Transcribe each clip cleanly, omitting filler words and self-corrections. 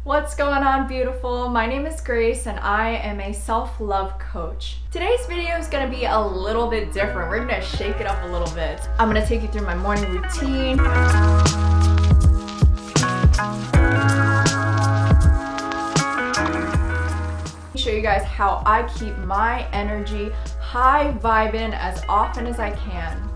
What's going on, beautiful? My name is Grace and I am a self-love coach. Today's video is going to be a little bit different. We're going to shake it up a little bit. I'm going to take you through my morning routine. Show you guys how I keep my energy high vibing as often as I can.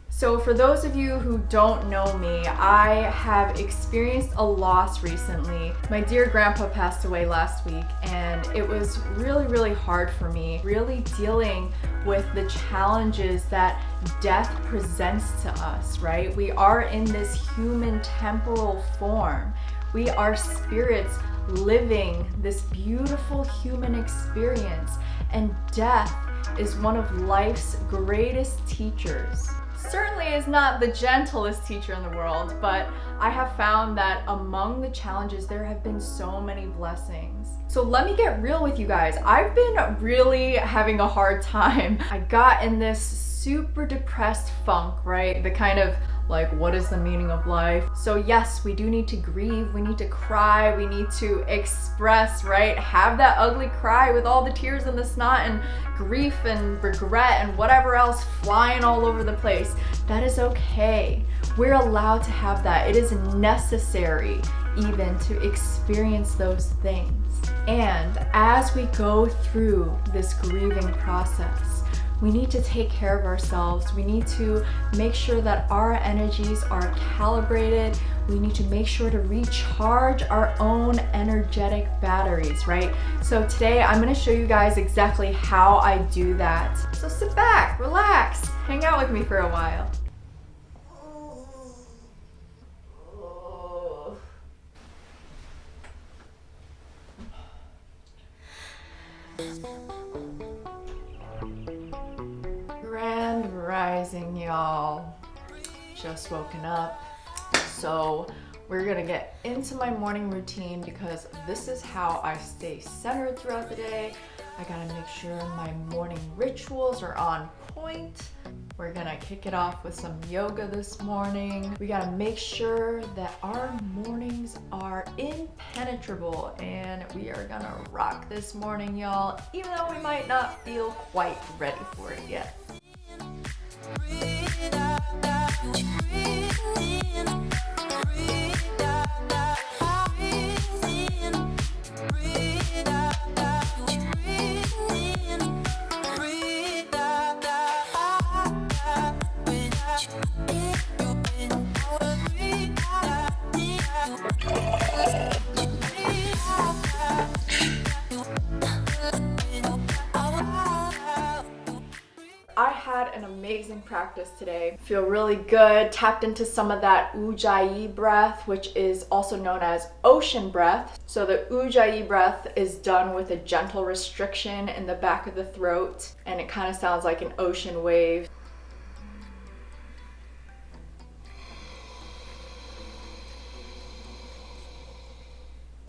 So for those of you who don't know me, I have experienced a loss recently. My dear grandpa passed away last week and it was really hard for me, really dealing with the challenges that death presents to us, right? We are in this human temporal form. We are spirits living this beautiful human experience, and death is one of life's greatest teachers. Certainly is not the gentlest teacher in the world, but I have found that among the challenges there have been so many blessings. So let me get real with you guys. I've been really having a hard time. I got in this super depressed funk, right? The kind of like, what is the meaning of life? So yes, we do need to grieve, we need to cry, we need to express, right? Have that ugly cry with all the tears and the snot and grief and regret and whatever else flying all over the place. That is okay. We're allowed to have that. It is necessary even to experience those things. And as we go through this grieving process, we need to take care of ourselves. We need to make sure that our energies are calibrated. We need to make sure to recharge our own energetic batteries, right? So today I'm gonna show you guys exactly how I do that. So sit back, relax, hang out with me for a while. Grand rising, y'all. Just woken up. So we're gonna get into my morning routine because this is how I stay centered throughout the day. I gotta make sure my morning rituals are on point. We're gonna kick it off with some yoga this morning. We gotta make sure that our mornings are impenetrable, and we are gonna rock this morning, y'all, even though we might not feel quite ready for it yet. I had an amazing practice today. Feel really good, tapped into some of that Ujjayi breath, which is also known as ocean breath. So the Ujjayi breath is done with a gentle restriction in the back of the throat, and it kind of sounds like an ocean wave.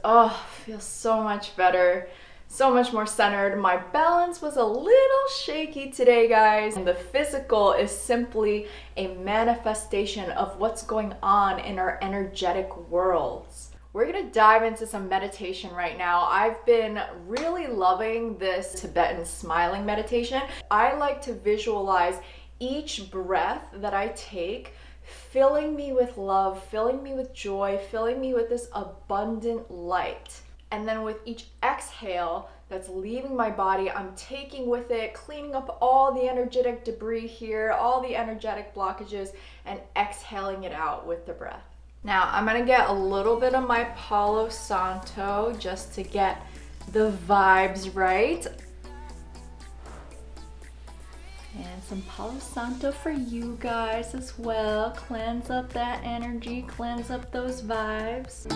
Oh, feels so much better. So much more centered. My balance was a little shaky today, guys. And the physical is simply a manifestation of what's going on in our energetic worlds. We're gonna dive into some meditation right now. I've been really loving this Tibetan smiling meditation. I like to visualize each breath that I take filling me with love, filling me with joy, filling me with this abundant light. And then with each exhale that's leaving my body, I'm taking with it, cleaning up all the energetic debris here, all the energetic blockages, and exhaling it out with the breath. Now, I'm gonna get a little bit of my Palo Santo just to get the vibes right. And some Palo Santo for you guys as well. Cleanse up that energy, cleanse up those vibes.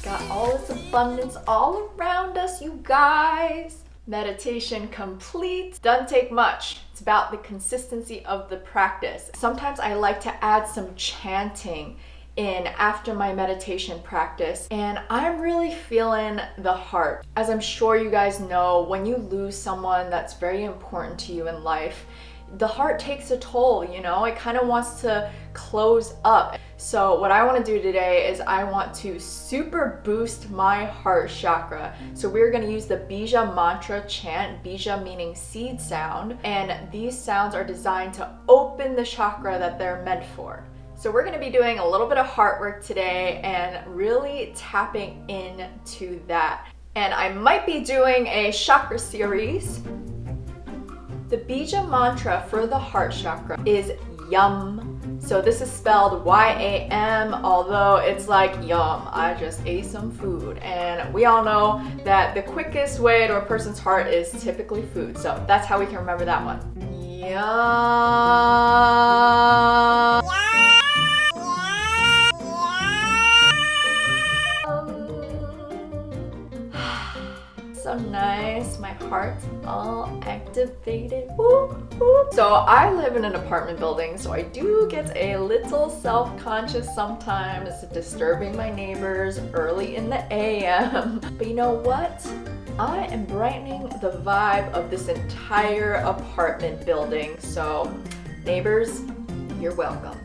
Got all this abundance all around us, you guys. Meditation complete. Doesn't take much. It's about the consistency of the practice. Sometimes I like to add some chanting in after my meditation practice, and I'm really feeling the heart. As I'm sure you guys know, when you lose someone that's very important to you in life, the heart takes a toll, you know? It kind of wants to close up. So what I want to do today is I want to super boost my heart chakra. So we're going to use the Bija mantra chant, Bija meaning seed sound, and these sounds are designed to open the chakra that they're meant for. So we're going to be doing a little bit of heart work today and really tapping into that. And I might be doing a chakra series. The Bija mantra for the heart chakra is YUM. So this is spelled Y-A-M, although it's like yum, I just ate some food. And we all know that the quickest way to a person's heart is typically food. So that's how we can remember that one. Yum. So nice, my heart's all activated. Woo, woo. So I live in an apartment building, so I do get a little self-conscious sometimes, disturbing my neighbors early in the AM. But you know what? I am brightening the vibe of this entire apartment building. So neighbors, you're welcome.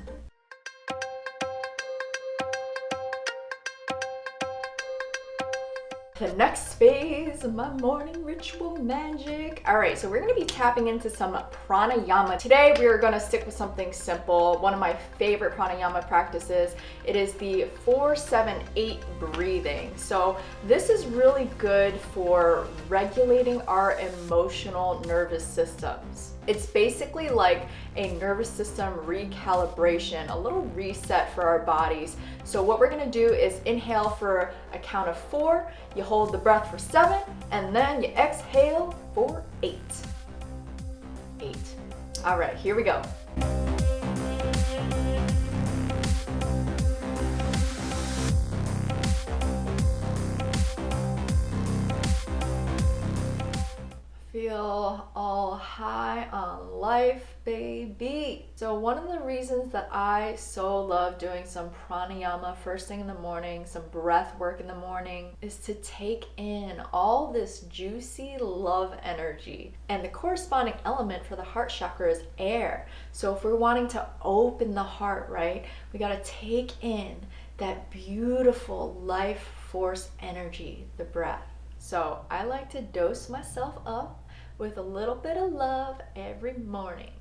The next phase of my morning ritual magic. All right, so we're gonna be tapping into some pranayama. Today, we are gonna stick with something simple. One of my favorite pranayama practices. It is the 4-7-8 breathing. So this is really good for regulating our emotional nervous systems. It's basically like a nervous system recalibration, a little reset for our bodies. So what we're gonna do is inhale for a count of 4, you hold the breath for 7, and then you exhale for 8. 8. All right, here we go. Feel all high on life, baby. So one of the reasons that I so love doing some pranayama first thing in the morning, some breath work in the morning, is to take in all this juicy love energy. And the corresponding element for the heart chakra is air. So if we're wanting to open the heart, right, we gotta take in that beautiful life force energy, the breath. So I like to dose myself up with a little bit of love every morning.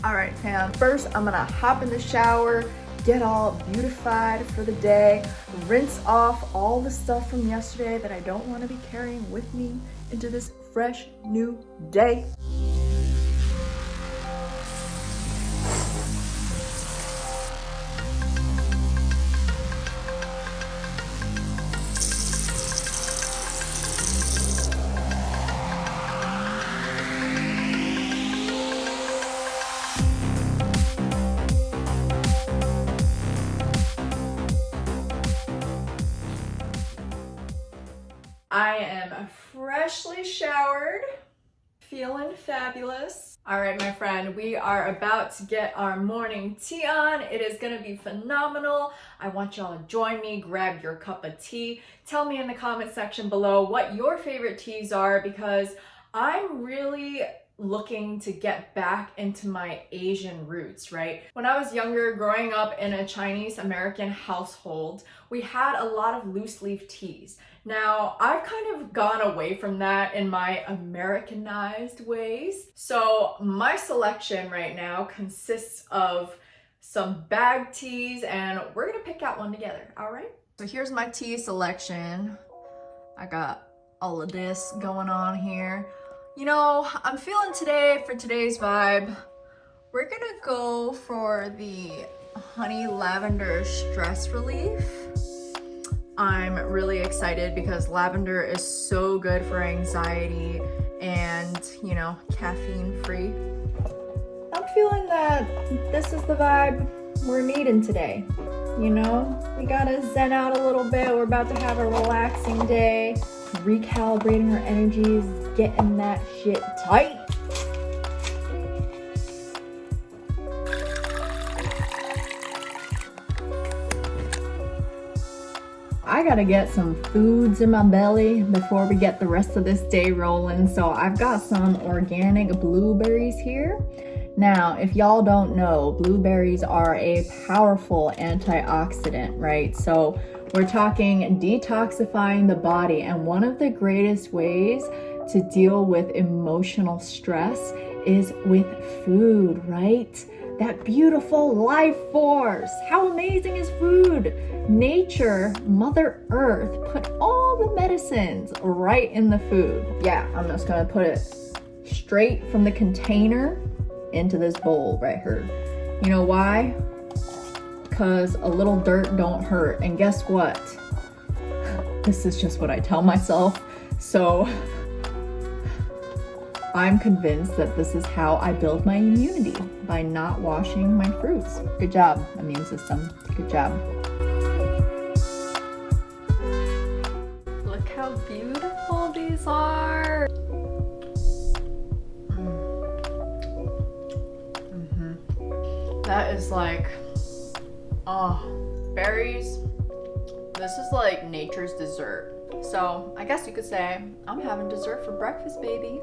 All right, fam. First, I'm gonna hop in the shower, get all beautified for the day, rinse off all the stuff from yesterday that I don't want to be carrying with me into this fresh new day. I am freshly showered, feeling fabulous. All right, my friend, we are about to get our morning tea on. It is gonna be phenomenal. I want y'all to join me, grab your cup of tea. Tell me in the comment section below what your favorite teas are, because I'm really looking to get back into my Asian roots, right? When I was younger, growing up in a Chinese American household, we had a lot of loose leaf teas. Now, I've kind of gone away from that in my Americanized ways. So my selection right now consists of some bag teas, and we're gonna pick out one together, all right? So here's my tea selection. I got all of this going on here. You know, I'm feeling today, for today's vibe, we're gonna go for the honey lavender stress relief. I'm really excited because lavender is so good for anxiety and, you know, caffeine free. I'm feeling that this is the vibe we're needing today. You know, we gotta zen out a little bit. We're about to have a relaxing day, recalibrating our energies, getting that shit tight. I gotta get some foods in my belly before we get the rest of this day rolling. So I've got some organic blueberries here. Now, if y'all don't know, blueberries are a powerful antioxidant, right? So we're talking detoxifying the body, and one of the greatest ways to deal with emotional stress is with food, right? That beautiful life force. How amazing is food? Nature, Mother Earth, put all the medicines right in the food. Yeah, I'm just gonna put it straight from the container into this bowl right here. You know why? Because a little dirt don't hurt. And guess what? This is just what I tell myself. So I'm convinced that this is how I build my immunity, by not washing my fruits. Good job, immune system. Good job. Look how beautiful these are. That is like, oh, berries. This is like nature's dessert. So I guess you could say I'm having dessert for breakfast, baby.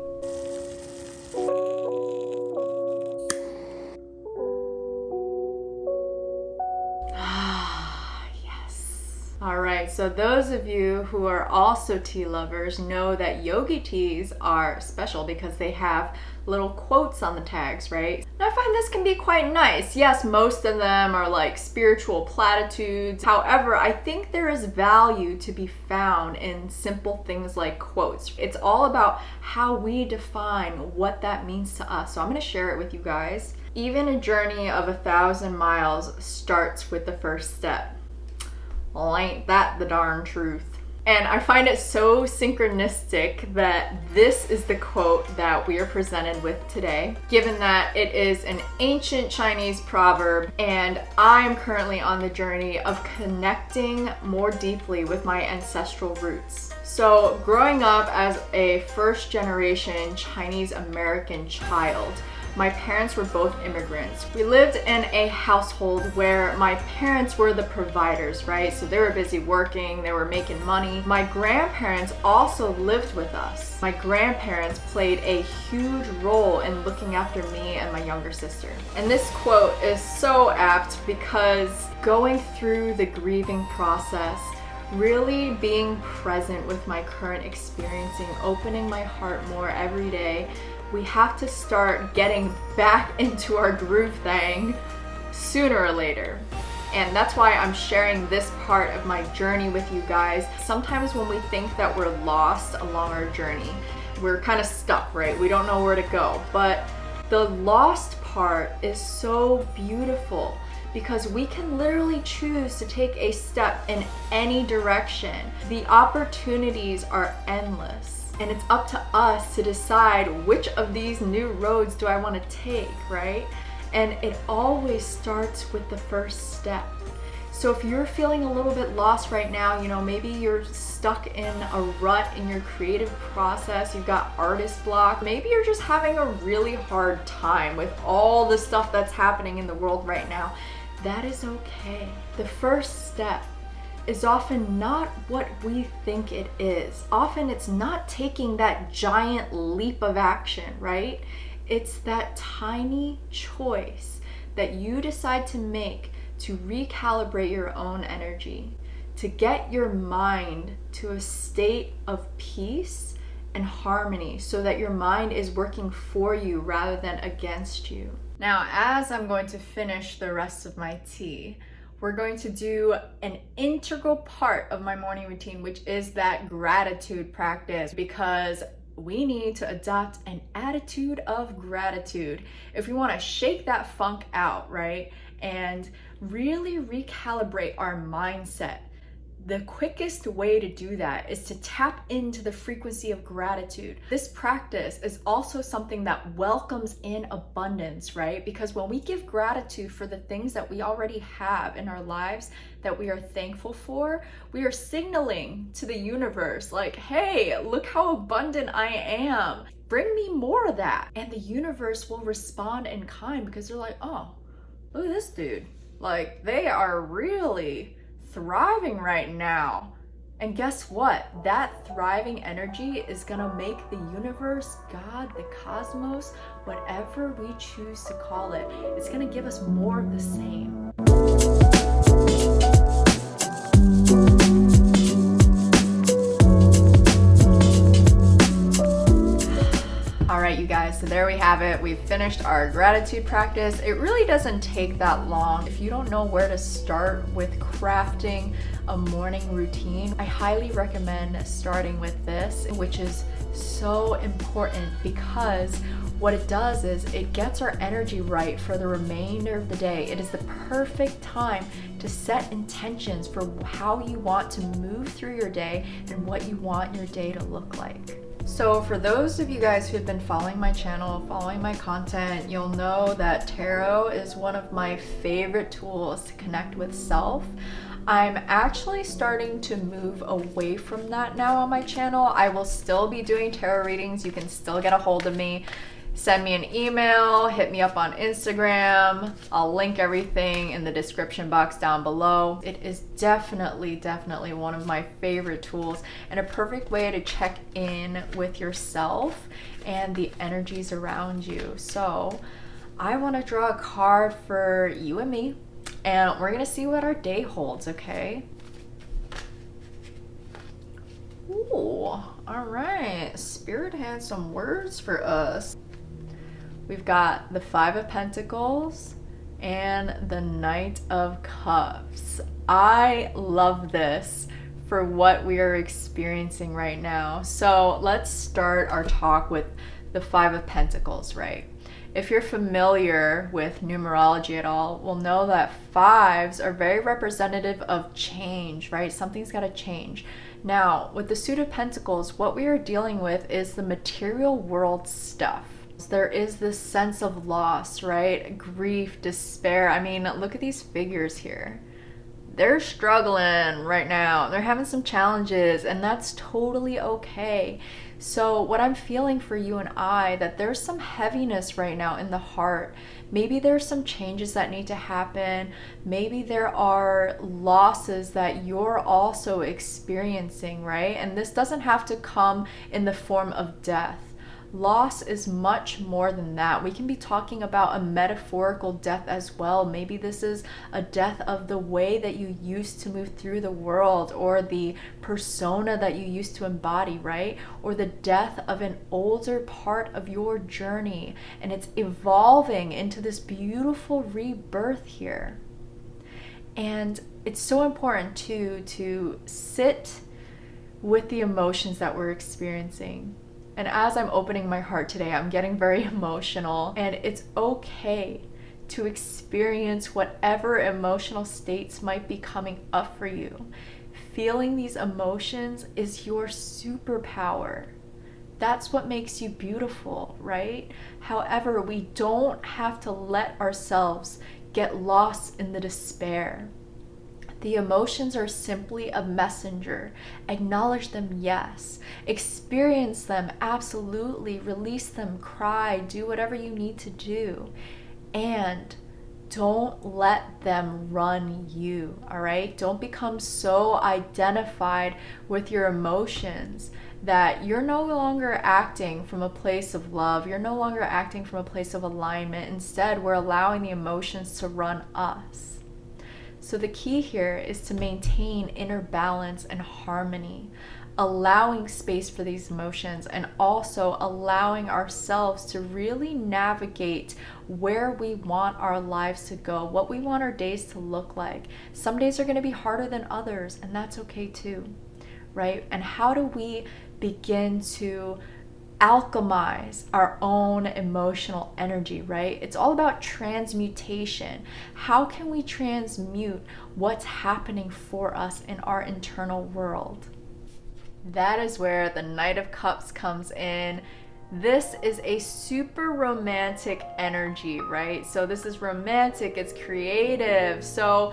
Yes. All right, so those of you who are also tea lovers know that yogi teas are special because they have little quotes on the tags, right? And I find this can be quite nice. Yes, most of them are like spiritual platitudes. However, I think there is value to be found in simple things like quotes. It's all about how we define what that means to us. So I'm gonna share it with you guys. Even a journey of 1,000 miles starts with the first step. Well, ain't that the darn truth? And I find it so synchronistic that this is the quote that we are presented with today, given that it is an ancient Chinese proverb, and I'm currently on the journey of connecting more deeply with my ancestral roots. So growing up as a first-generation Chinese American child, my parents were both immigrants. We lived in a household where my parents were the providers, right? So they were busy working, they were making money. My grandparents also lived with us. My grandparents played a huge role in looking after me and my younger sister. And this quote is so apt because going through the grieving process, really being present with my current experiencing, opening my heart more every day, we have to start getting back into our groove thing sooner or later. And that's why I'm sharing this part of my journey with you guys. Sometimes when we think that we're lost along our journey, we're kind of stuck, right? We don't know where to go. But the lost part is so beautiful because we can literally choose to take a step in any direction. The opportunities are endless. And it's up to us to decide which of these new roads do I want to take, right? And it always starts with the first step. So if you're feeling a little bit lost right now, you know, maybe you're stuck in a rut in your creative process, you've got artist block, maybe you're just having a really hard time with all the stuff that's happening in the world right now, that is okay. The first step is often not what we think it is. Often it's not taking that giant leap of action, right? It's that tiny choice that you decide to make to recalibrate your own energy, to get your mind to a state of peace and harmony so that your mind is working for you rather than against you. Now, as I'm going to finish the rest of my tea, we're going to do an integral part of my morning routine, which is that gratitude practice, because we need to adopt an attitude of gratitude if we want to shake that funk out, right? And really recalibrate our mindset. The quickest way to do that is to tap into the frequency of gratitude. This practice is also something that welcomes in abundance, right? Because when we give gratitude for the things that we already have in our lives that we are thankful for, we are signaling to the universe like, hey, look how abundant I am. Bring me more of that. And the universe will respond in kind because they're like, oh, look at this dude. Like, they are really thriving right now. And guess what? That thriving energy is gonna make the universe, God, the cosmos, whatever we choose to call it, it's gonna give us more of the same. All right, you guys, so there we have it. We've finished our gratitude practice. It really doesn't take that long. If you don't know where to start with crafting a morning routine, I highly recommend starting with this, which is so important because what it does is it gets our energy right for the remainder of the day. It is the perfect time to set intentions for how you want to move through your day and what you want your day to look like. So for those of you guys who have been following my channel, following my content, you'll know that tarot is one of my favorite tools to connect with self. I'm actually starting to move away from that now on my channel. I will still be doing tarot readings. You can still get a hold of me. Send me an email, hit me up on Instagram. I'll link everything in the description box down below. It is definitely one of my favorite tools and a perfect way to check in with yourself and the energies around you. So I want to draw a card for you and me, and we're gonna see what our day holds, okay? Ooh, all right. Spirit had some words for us. We've got the Five of Pentacles and the Knight of Cups. I love this for what we are experiencing right now. So let's start our talk with the Five of Pentacles, right? If you're familiar with numerology at all, we'll know that fives are very representative of change, right? Something's got to change. Now, with the Suit of Pentacles, what we are dealing with is the material world stuff. There is this sense of loss, right? Grief, despair. I mean, look at these figures here. They're struggling right now. They're having some challenges, and that's totally okay. So what I'm feeling for you and I, that there's some heaviness right now in the heart. Maybe there's some changes that need to happen. Maybe there are losses that you're also experiencing, right? And this doesn't have to come in the form of death. Loss is much more than that. We can be talking about a metaphorical death as well. Maybe this is a death of the way that you used to move through the world, or the persona that you used to embody, right? Or the death of an older part of your journey, and it's evolving into this beautiful rebirth here. And it's so important to sit with the emotions that we're experiencing. And as I'm opening my heart today, I'm getting very emotional, and it's okay to experience whatever emotional states might be coming up for you. Feeling these emotions is your superpower. That's what makes you beautiful, right? However, we don't have to let ourselves get lost in the despair. The emotions are simply a messenger. Acknowledge them, yes. Experience them, absolutely. Release them, cry, do whatever you need to do. And don't let them run you, all right? Don't become so identified with your emotions that you're no longer acting from a place of love. You're no longer acting from a place of alignment. Instead, we're allowing the emotions to run us. So the key here is to maintain inner balance and harmony, allowing space for these emotions, and also allowing ourselves to really navigate where we want our lives to go, what we want our days to look like. Some days are going to be harder than others, and that's okay too, right? And how do we begin to alchemize our own emotional energy, right? It's all about transmutation. How can we transmute what's happening for us in our internal world? That is where the Knight of Cups comes in. This is a super romantic energy, right? So this is romantic, it's creative. So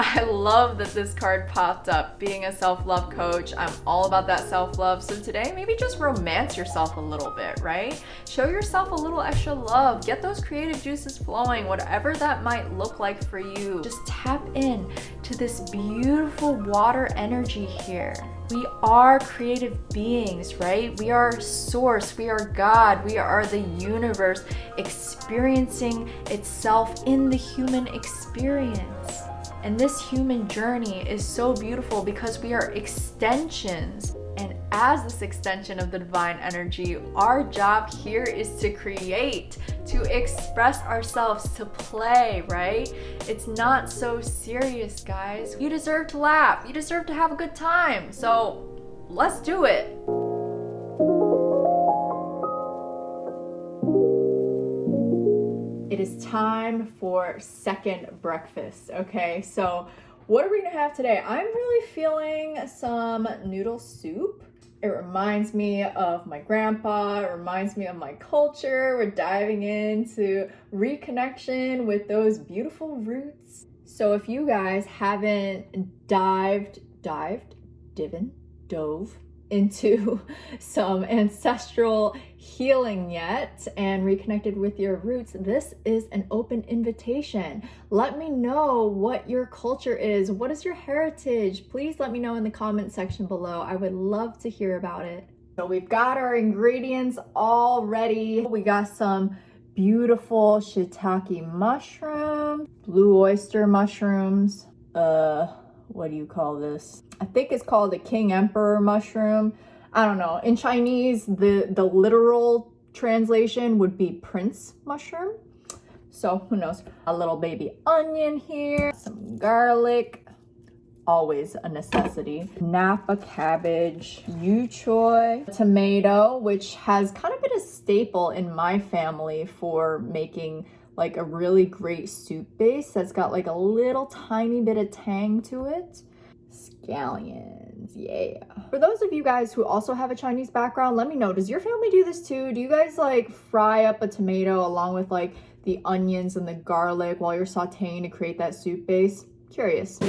I love that this card popped up. Being a self-love coach, I'm all about that self-love. So today, maybe just romance yourself a little bit, right? Show yourself a little extra love. Get those creative juices flowing, whatever that might look like for you. Just tap in to this beautiful water energy here. We are creative beings, right? We are source, we are God, we are the universe experiencing itself in the human experience. And this human journey is so beautiful because we are extensions. And as this extension of the divine energy, our job here is to create, to express ourselves, to play, right? It's not so serious, guys. You deserve to laugh. You deserve to have a good time. So let's do it. It is time for second breakfast, okay? So what are we gonna have today? I'm really feeling some noodle soup. It reminds me of my grandpa, it reminds me of my culture. We're diving into reconnection with those beautiful roots. So if you guys haven't dove into some ancestral healing yet and reconnected with your roots, this is an open invitation. Let me know what your culture is. What is your heritage? Please let me know in the comment section below. I would love to hear about it. So we've got our ingredients all ready. We got some beautiful shiitake mushrooms, blue oyster mushrooms, what do you call this? I think it's called a king emperor mushroom. I don't know. In Chinese, the literal translation would be prince mushroom. So who knows? A little baby onion here, some garlic, always a necessity. Napa cabbage, yu choy, tomato, which has kind of been a staple in my family for making like a really great soup base that's got like a little tiny bit of tang to it. Scallions, yeah. For those of you guys who also have a Chinese background, let me know, does your family do this too? Do you guys like fry up a tomato along with like the onions and the garlic while you're sauteing to create that soup base? Curious.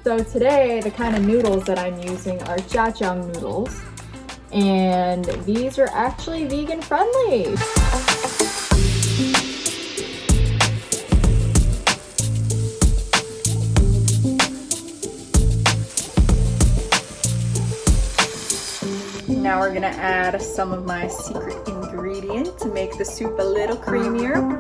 So today, the kind of noodles that I'm using are jajang noodles, and these are actually vegan friendly. Now we're gonna add some of my secret ingredient to make the soup a little creamier.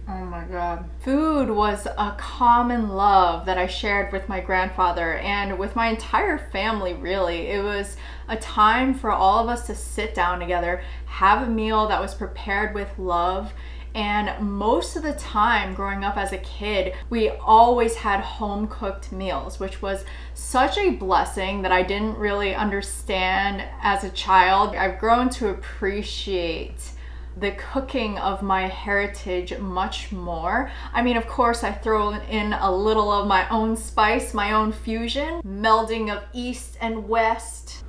Oh my God. Food was a common love that I shared with my grandfather and with my entire family, really. It was a time for all of us to sit down together, have a meal that was prepared with love. And most of the time growing up as a kid, we always had home cooked meals, which was such a blessing that I didn't really understand as a child. I've grown to appreciate the cooking of my heritage much more. I mean, of course, I throw in a little of my own spice, my own fusion, melding of East and West.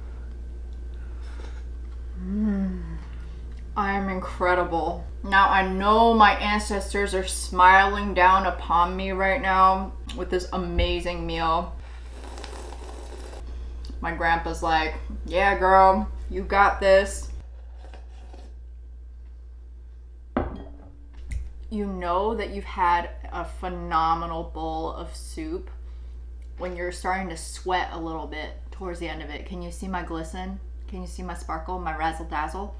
I'm incredible. Now I know my ancestors are smiling down upon me right now with this amazing meal. My grandpa's like, yeah, girl, you got this. you know that you've had a phenomenal bowl of soup when you're starting to sweat a little bit towards the end of it. Can you see my glisten? Can you see my sparkle, my razzle dazzle?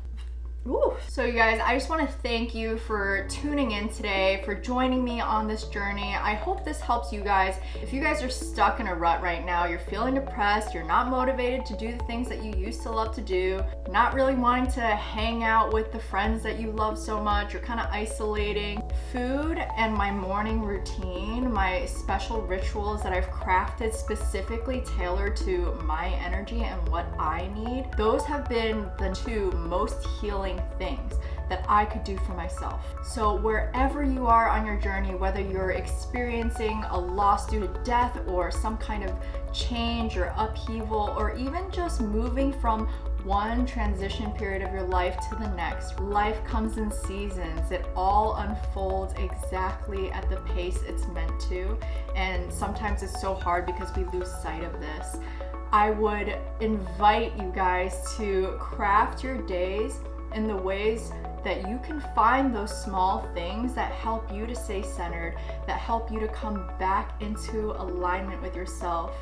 Ooh. So you guys, I just want to thank you for tuning in today, for joining me on this journey. I hope this helps you guys. If you guys are stuck in a rut right now, you're feeling depressed, you're not motivated to do the things that you used to love to do, not really wanting to hang out with the friends that you love so much, you're kind of isolating. Food and my morning routine, my special rituals that I've crafted specifically tailored to my energy and what I need, those have been the two most healing things that I could do for myself. So wherever you are on your journey, whether you're experiencing a loss due to death or some kind of change or upheaval, or even just moving from one transition period of your life to the next, life comes in seasons. It all unfolds exactly at the pace it's meant to, and sometimes it's so hard because we lose sight of this. I would invite you guys to craft your days in the ways that you can find those small things that help you to stay centered, that help you to come back into alignment with yourself,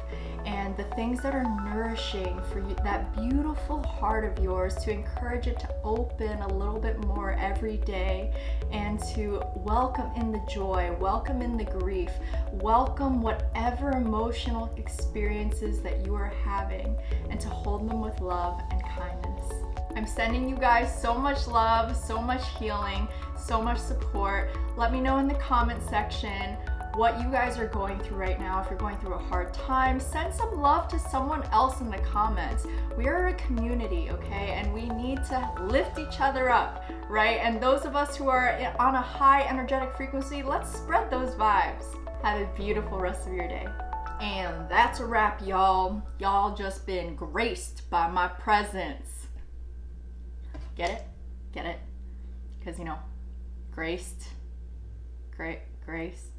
and the things that are nourishing for you, that beautiful heart of yours, to encourage it to open a little bit more every day, and to welcome in the joy, welcome in the grief, welcome whatever emotional experiences that you are having, and to hold them with love and kindness. I'm sending you guys so much love, so much healing, so much support. Let me know in the comment section what you guys are going through right now. If you're going through a hard time, send some love to someone else in the comments. We are a community, okay? And we need to lift each other up, right? And those of us who are on a high energetic frequency, let's spread those vibes. Have a beautiful rest of your day. And that's a wrap, y'all. Y'all just been graced by my presence. Get it? Get it? Because, you know, graced, grace.